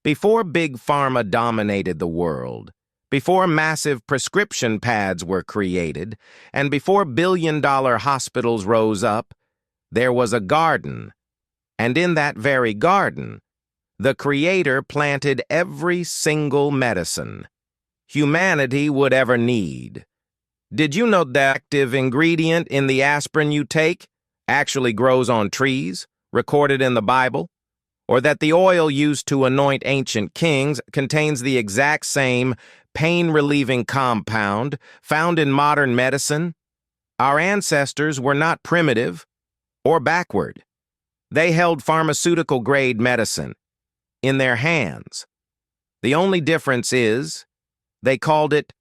Before Big Pharma dominated the world, before massive prescription pads were created, and before billion-dollar hospitals rose up, there was a garden. And in that very garden, the Creator planted every single medicine humanity would ever need. Did you know the active ingredient in the aspirin you take actually grows on trees, recorded in the Bible? Or that the oil used to anoint ancient kings contains the exact same pain-relieving compound found in modern medicine? Our ancestors were not primitive or backward. They held pharmaceutical-grade medicine in their hands. The only difference is they called it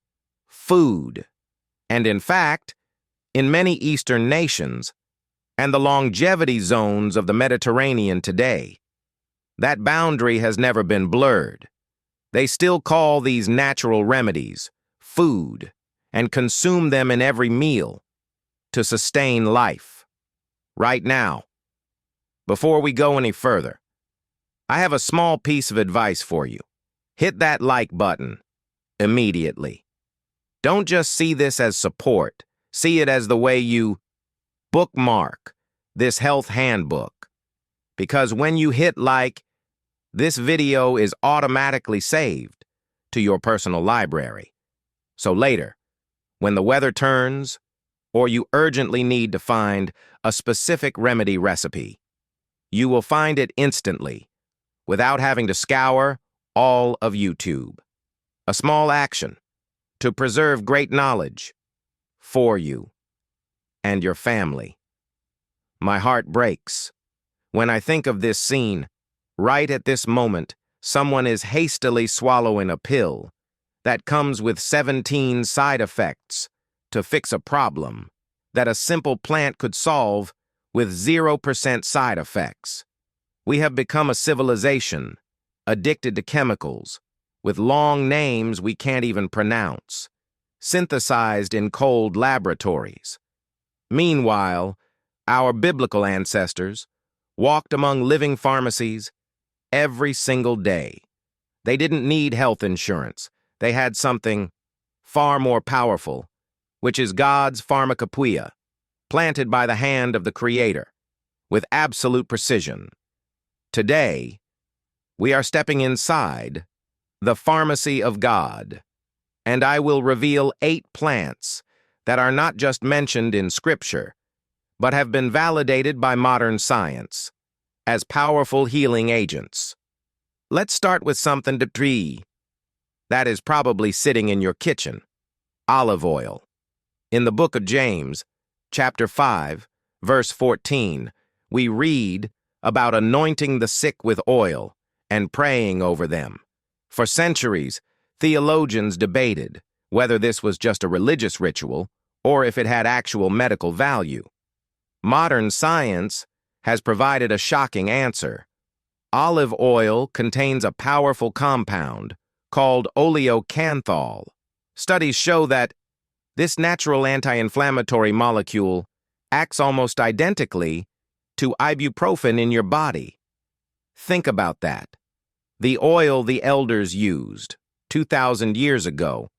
food. And in fact, in many Eastern nations and the longevity zones of the Mediterranean today, that boundary has never been blurred. They still call these natural remedies food and consume them in every meal to sustain life. Right now, before we go any further, I have a small piece of advice for you. Hit that like button immediately. Don't just see this as support. See it as the way you bookmark this health handbook. Because when you hit like, this video is automatically saved to your personal library. So later, when the weather turns, or you urgently need to find a specific remedy recipe, you will find it instantly, without having to scour all of YouTube. A small action to preserve great knowledge for you and your family. My heart breaks when I think of this scene. Right at this moment, someone is hastily swallowing a pill that comes with 17 side effects to fix a problem that a simple plant could solve with 0% side effects. We have become a civilization addicted to chemicals with long names we can't even pronounce, synthesized in cold laboratories. Meanwhile, our biblical ancestors walked among living pharmacies every single day. They didn't need health insurance. They had something far more powerful, which is God's pharmacopoeia, planted by the hand of the Creator, with absolute precision. Today, we are stepping inside the pharmacy of God, and I will reveal 8 plants that are not just mentioned in Scripture, but have been validated by modern science as powerful healing agents. Let's start with something to tree. That is probably sitting in your kitchen. Olive oil. In the book of James, chapter 5, verse 14, we read about anointing the sick with oil and praying over them. For centuries, theologians debated whether this was just a religious ritual or if it had actual medical value. Modern science has provided a shocking answer. Olive oil contains a powerful compound called oleocanthal. Studies show that this natural anti-inflammatory molecule acts almost identically to ibuprofen in your body. Think about that. The oil the elders used 2,000 years ago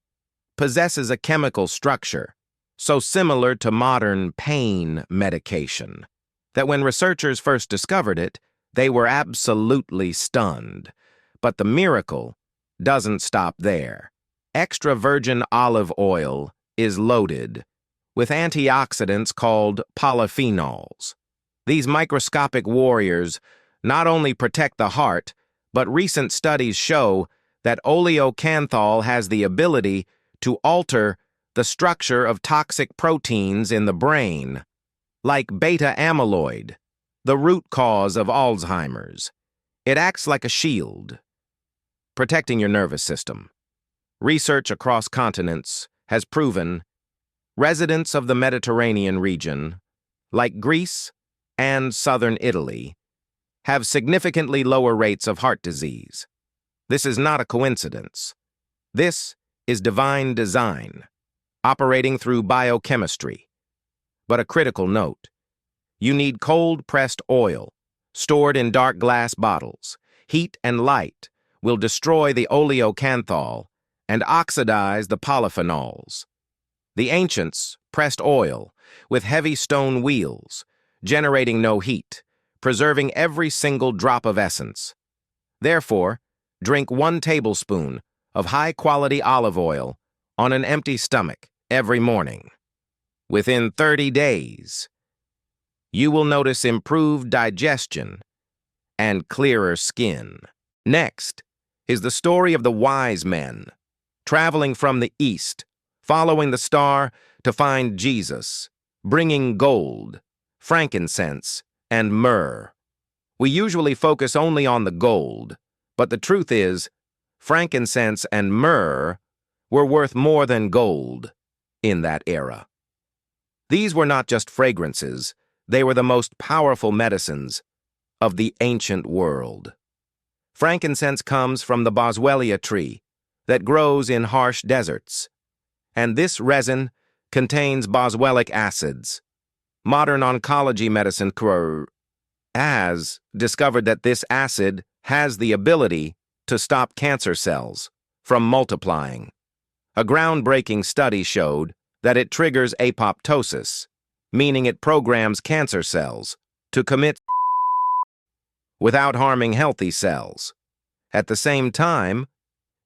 possesses a chemical structure so similar to modern pain medication that when researchers first discovered it, they were absolutely stunned. But the miracle doesn't stop there. Extra virgin olive oil is loaded with antioxidants called polyphenols. These microscopic warriors not only protect the heart, but recent studies show that oleocanthal has the ability to alter the structure of toxic proteins in the brain, like beta amyloid, the root cause of Alzheimer's. It acts like a shield, protecting your nervous system. Research across continents has proven residents of the Mediterranean region, like Greece and southern Italy, have significantly lower rates of heart disease. This is not a coincidence. This is divine design, operating through biochemistry. But a critical note: you need cold-pressed oil, stored in dark glass bottles. Heat and light will destroy the oleocanthal and oxidize the polyphenols. The ancients pressed oil with heavy stone wheels, generating no heat, preserving every single drop of essence. Therefore, drink 1 tablespoon of high-quality olive oil on an empty stomach every morning. Within 30 days, you will notice improved digestion and clearer skin. Next is the story of the wise men, traveling from the east, following the star to find Jesus, bringing gold, frankincense, and myrrh. We usually focus only on the gold, but the truth is, frankincense and myrrh were worth more than gold in that era. These were not just fragrances, they were the most powerful medicines of the ancient world. Frankincense comes from the boswellia tree that grows in harsh deserts, and this resin contains boswellic acids. Modern oncology medicine has discovered that this acid has the ability to stop cancer cells from multiplying. A groundbreaking study showed that it triggers apoptosis, meaning it programs cancer cells to commit without harming healthy cells. At the same time,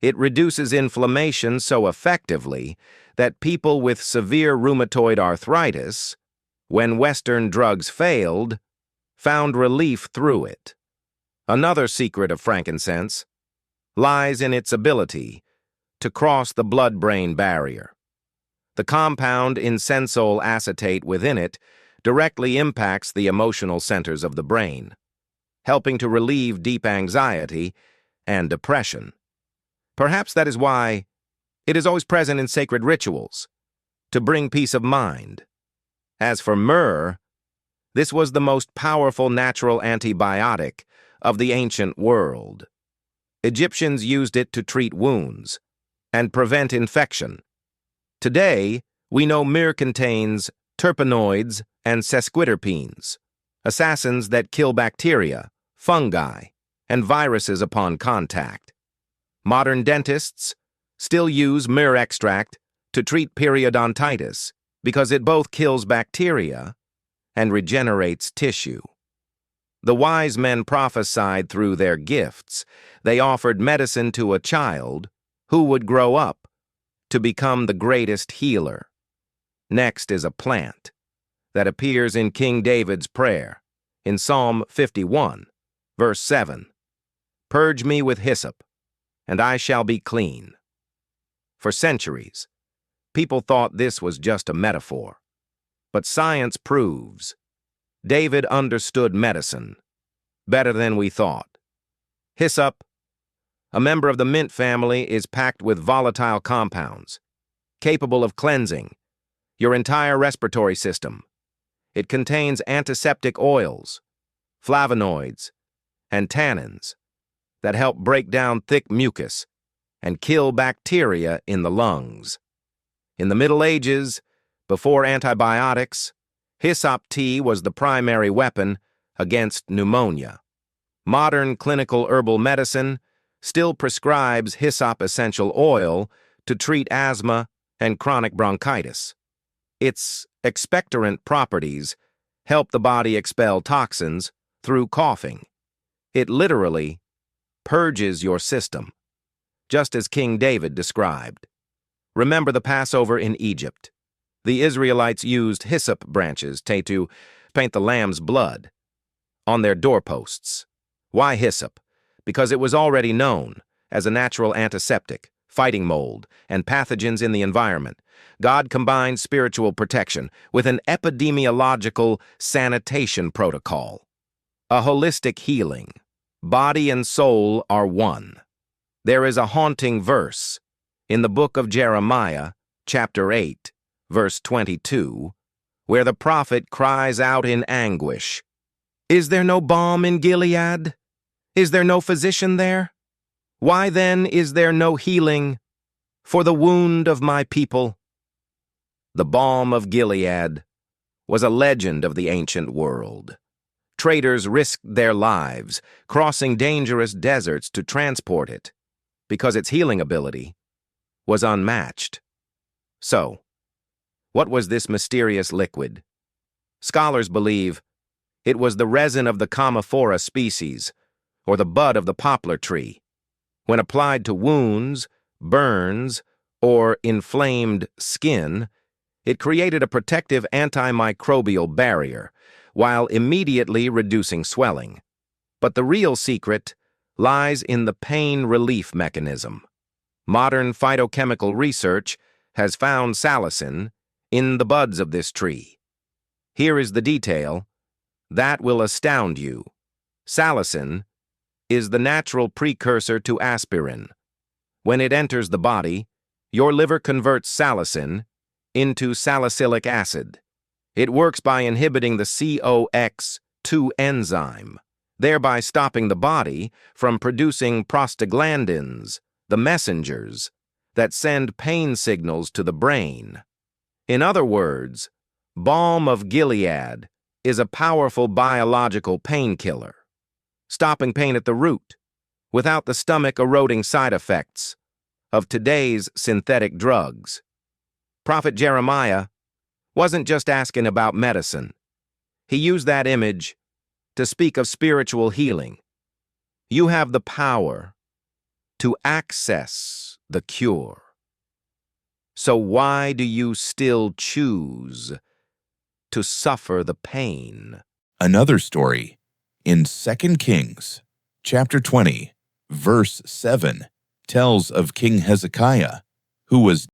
it reduces inflammation so effectively that people with severe rheumatoid arthritis, when Western drugs failed, found relief through it. Another secret of frankincense lies in its ability to cross the blood-brain barrier. The compound insensol acetate within it directly impacts the emotional centers of the brain, helping to relieve deep anxiety and depression. Perhaps that is why it is always present in sacred rituals, to bring peace of mind. As for myrrh, this was the most powerful natural antibiotic of the ancient world. Egyptians used it to treat wounds and prevent infection. Today, we know myrrh contains terpenoids and sesquiterpenes, assassins that kill bacteria, fungi, and viruses upon contact. Modern dentists still use myrrh extract to treat periodontitis because it both kills bacteria and regenerates tissue. The wise men prophesied through their gifts. They offered medicine to a child who would grow up to become the greatest healer. Next is a plant that appears in King David's prayer in Psalm 51, verse 7. Purge me with hyssop, and I shall be clean. For centuries, people thought this was just a metaphor, but science proves David understood medicine better than we thought. Hyssop, a member of the mint family, is packed with volatile compounds, capable of cleansing your entire respiratory system. It contains antiseptic oils, flavonoids, and tannins that help break down thick mucus and kill bacteria in the lungs. In the Middle Ages, before antibiotics, hyssop tea was the primary weapon against pneumonia. Modern clinical herbal medicine still prescribes hyssop essential oil to treat asthma and chronic bronchitis. Its expectorant properties help the body expel toxins through coughing. It literally purges your system, just as King David described. Remember the Passover in Egypt. The Israelites used hyssop branches to paint the lamb's blood on their doorposts. Why hyssop? Because it was already known as a natural antiseptic, fighting mold, and pathogens in the environment. God combined spiritual protection with an epidemiological sanitation protocol. A holistic healing. Body and soul are one. There is a haunting verse in the book of Jeremiah, chapter 8, verse 22, where the prophet cries out in anguish, "Is there no balm in Gilead? Is there no physician there? Why then is there no healing for the wound of my people?" The balm of Gilead was a legend of the ancient world. Traders risked their lives, crossing dangerous deserts to transport it, because its healing ability was unmatched. So, what was this mysterious liquid? Scholars believe it was the resin of the Commiphora species, or the bud of the poplar tree. When applied to wounds, burns, or inflamed skin, it created a protective antimicrobial barrier, while immediately reducing swelling. But the real secret lies in the pain relief mechanism. Modern phytochemical research has found salicin in the buds of this tree. Here is the detail that will astound you. Salicin is the natural precursor to aspirin. When it enters the body, your liver converts salicin into salicylic acid. It works by inhibiting the COX-2 enzyme, thereby stopping the body from producing prostaglandins, the messengers that send pain signals to the brain. In other words, Balm of Gilead is a powerful biological painkiller, stopping pain at the root, without the stomach-eroding side effects of today's synthetic drugs. Prophet Jeremiah wasn't just asking about medicine. He used that image to speak of spiritual healing. You have the power to access the cure. So why do you still choose to suffer the pain? Another story in 2 Kings, chapter 20, verse 7, tells of King Hezekiah, who was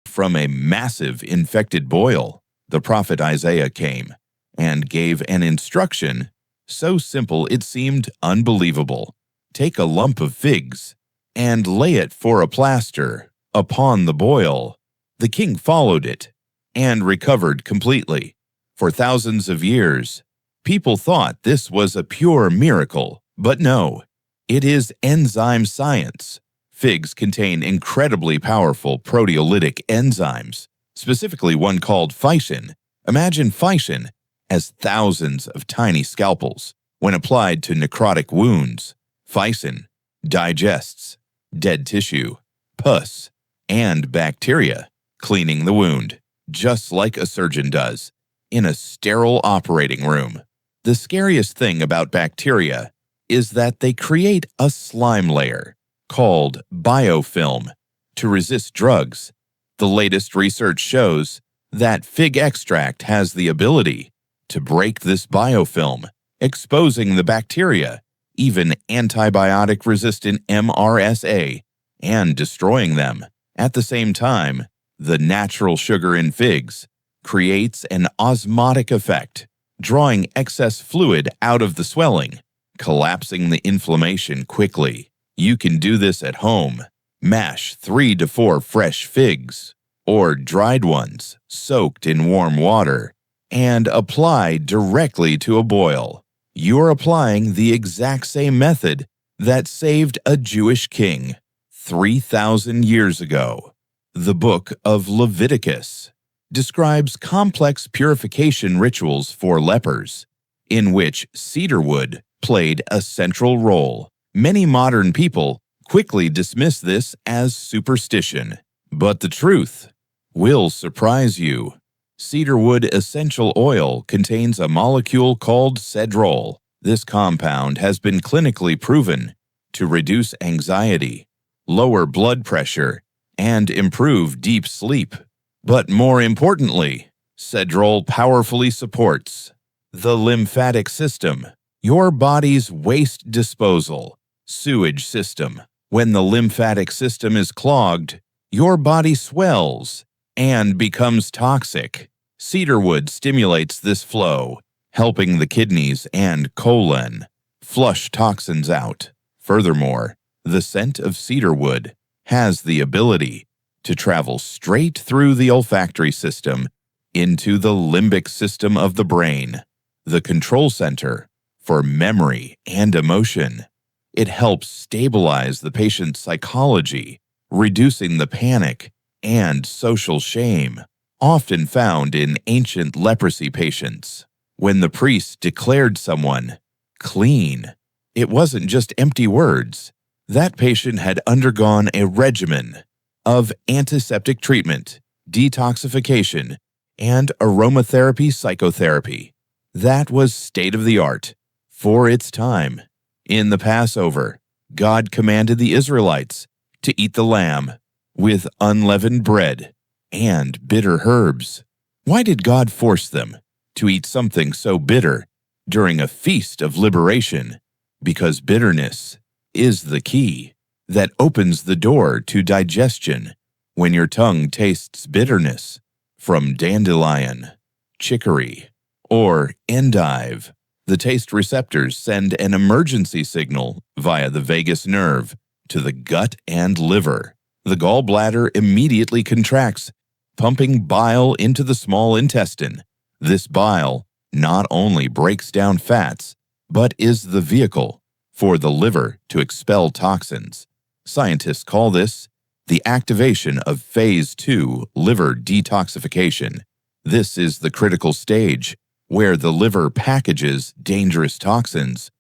from a massive infected boil. The prophet Isaiah came and gave an instruction so simple it seemed unbelievable. Take a lump of figs and lay it for a plaster upon the boil. The king followed it and recovered completely. For thousands of years, people thought this was a pure miracle, but no, it is enzyme science. Figs contain incredibly powerful proteolytic enzymes, specifically one called phycin. Imagine phycin as thousands of tiny scalpels. When applied to necrotic wounds, phycin digests dead tissue, pus, and bacteria, cleaning the wound, just like a surgeon does, in a sterile operating room. The scariest thing about bacteria is that they create a slime layer called biofilm to resist drugs. The latest research shows that fig extract has the ability to break this biofilm, exposing the bacteria, even antibiotic-resistant MRSA, and destroying them. At the same time, the natural sugar in figs creates an osmotic effect, drawing excess fluid out of the swelling, collapsing the inflammation quickly. You can do this at home. Mash 3 to 4 fresh figs, or dried ones, soaked in warm water, and apply directly to a boil. You're applying the exact same method that saved a Jewish king 3,000 years ago. The book of Leviticus describes complex purification rituals for lepers, in which cedarwood played a central role. Many modern people quickly dismiss this as superstition, but the truth will surprise you. Cedarwood essential oil contains a molecule called cedrol. This compound has been clinically proven to reduce anxiety, lower blood pressure, and improve deep sleep. But more importantly, cedrol powerfully supports the lymphatic system, your body's waste disposal, sewage system. When the lymphatic system is clogged, your body swells and becomes toxic. Cedarwood stimulates this flow, helping the kidneys and colon flush toxins out. Furthermore, the scent of cedarwood has the ability to travel straight through the olfactory system into the limbic system of the brain, the control center for memory and emotion. It helps stabilize the patient's psychology, reducing the panic and social shame often found in ancient leprosy patients. When the priest declared someone clean, it wasn't just empty words. That patient had undergone a regimen of antiseptic treatment, detoxification, and aromatherapy psychotherapy. That was state-of-the-art for its time. In the Passover, God commanded the Israelites to eat the lamb with unleavened bread and bitter herbs. Why did God force them to eat something so bitter during a feast of liberation? Because bitterness is the key that opens the door to digestion. When your tongue tastes bitterness from dandelion, chicory, or endive, the taste receptors send an emergency signal via the vagus nerve to the gut and liver. The gallbladder immediately contracts, pumping bile into the small intestine. This bile not only breaks down fats, but is the vehicle for the liver to expel toxins. Scientists call this the activation of Phase 2 liver detoxification. This is the critical stage where the liver packages dangerous toxins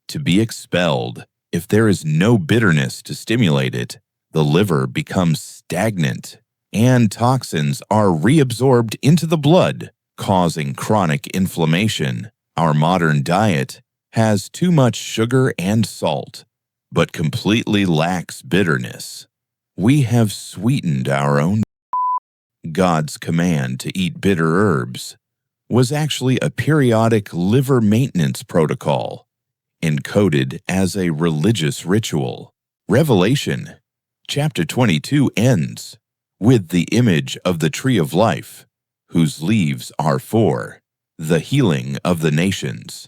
to be expelled. If there is no bitterness to stimulate it, the liver becomes stagnant, and toxins are reabsorbed into the blood, causing chronic inflammation. Our modern diet has too much sugar and salt, but completely lacks bitterness. We have sweetened our own. God's command to eat bitter herbs was actually a periodic liver maintenance protocol, encoded as a religious ritual. Revelation chapter 22 ends with the image of the tree of life, whose leaves are for the healing of the nations.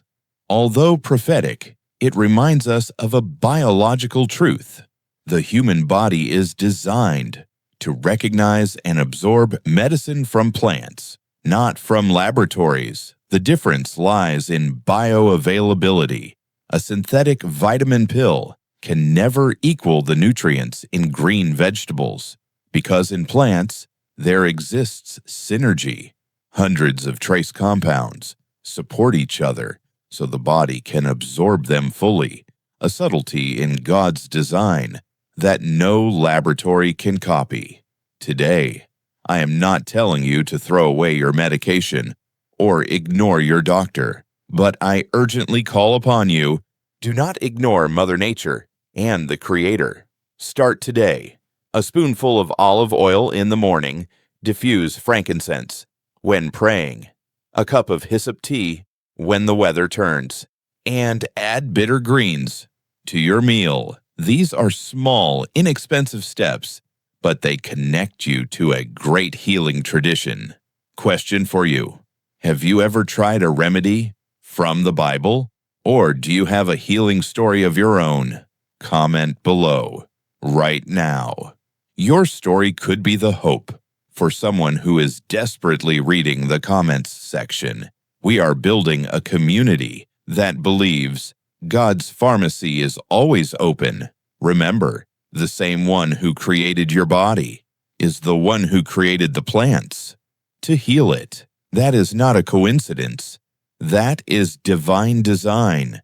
Although prophetic, it reminds us of a biological truth. The human body is designed to recognize and absorb medicine from plants, not from laboratories. The difference lies in bioavailability. A synthetic vitamin pill can never equal the nutrients in green vegetables, because in plants, there exists synergy. Hundreds of trace compounds support each other so the body can absorb them fully, a subtlety in God's design that no laboratory can copy. Today, I am not telling you to throw away your medication or ignore your doctor, but I urgently call upon you, do not ignore Mother Nature and the Creator. Start today. A spoonful of olive oil in the morning, diffuse frankincense when praying, a cup of hyssop tea when the weather turns, and add bitter greens to your meal. These are small, inexpensive steps, but they connect you to a great healing tradition. Question for you: have you ever tried a remedy from the Bible? Or do you have a healing story of your own? Comment below right now. Your story could be the hope for someone who is desperately reading the comments section. We are building a community that believes God's pharmacy is always open. Remember, the same one who created your body is the one who created the plants to heal it. That is not a coincidence. That is divine design.